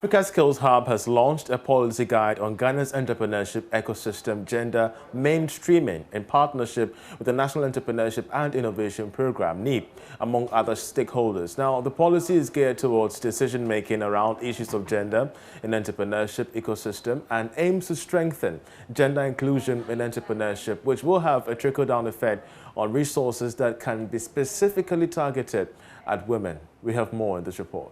Africa Skills Hub has launched a policy guide on Ghana's entrepreneurship ecosystem gender mainstreaming in partnership with the National Entrepreneurship and Innovation Program, NEP, among other stakeholders. Now, the policy is geared towards decision-making around issues of gender in entrepreneurship ecosystem and aims to strengthen gender inclusion in entrepreneurship, which will have a trickle-down effect on resources that can be specifically targeted at women. We have more in this report.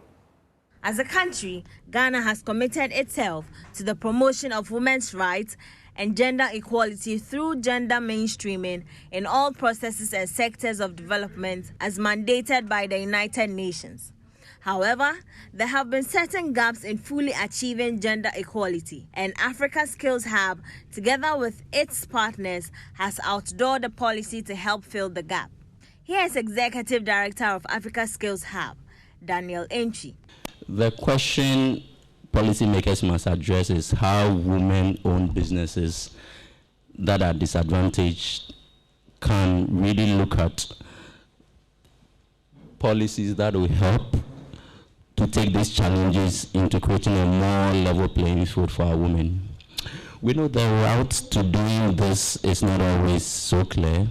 As a country, Ghana has committed itself to the promotion of women's rights and gender equality through gender mainstreaming in all processes and sectors of development as mandated by the United Nations. However, there have been certain gaps in fully achieving gender equality, and Africa Skills Hub, together with its partners, has outdoored the policy to help fill the gap. Here is Executive Director of Africa Skills Hub, Daniel Entry. The question policymakers must address is how women-owned businesses that are disadvantaged can really look at policies that will help to take these challenges into creating a more level playing field for our women. We know the route to doing this is not always so clear,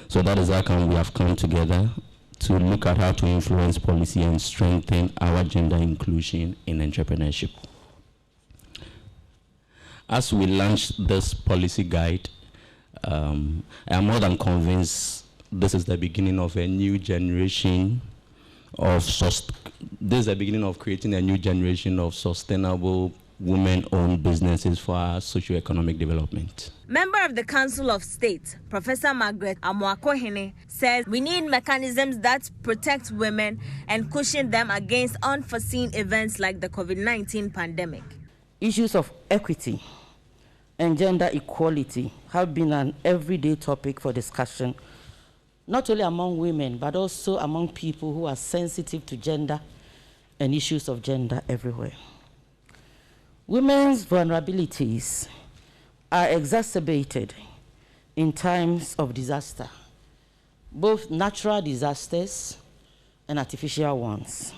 so that is how we have come together to look at how to influence policy and strengthen our gender inclusion in entrepreneurship. As we launch this policy guide, I am more than convinced this is the beginning of a new generation of creating a new generation of sustainable women-owned businesses for our socio-economic development. Member of the Council of State, Professor Margaret Amoakohene, says we need mechanisms that protect women and cushion them against unforeseen events like the COVID-19 pandemic. Issues of equity and gender equality have been an everyday topic for discussion, not only among women, but also among people who are sensitive to gender and issues of gender everywhere. Women's vulnerabilities are exacerbated in times of disaster, both natural disasters and artificial ones.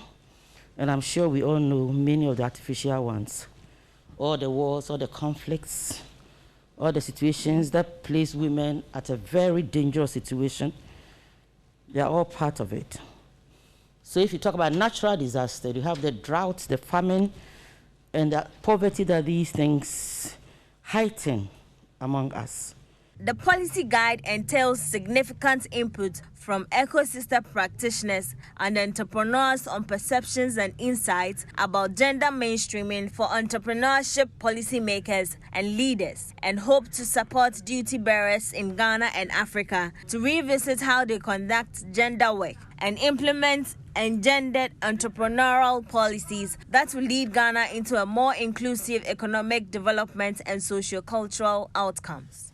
And I'm sure we all know many of the artificial ones. All the wars, all the conflicts, all the situations that place women at a very dangerous situation, they are all part of it. So if you talk about natural disaster, you have the drought, the famine, and the poverty that these things heighten among us. The policy guide entails significant input from ecosystem practitioners and entrepreneurs on perceptions and insights about gender mainstreaming for entrepreneurship policymakers and leaders, and hope to support duty bearers in Ghana and Africa to revisit how they conduct gender work and implement engendered entrepreneurial policies that will lead Ghana into a more inclusive economic development and socio-cultural outcomes.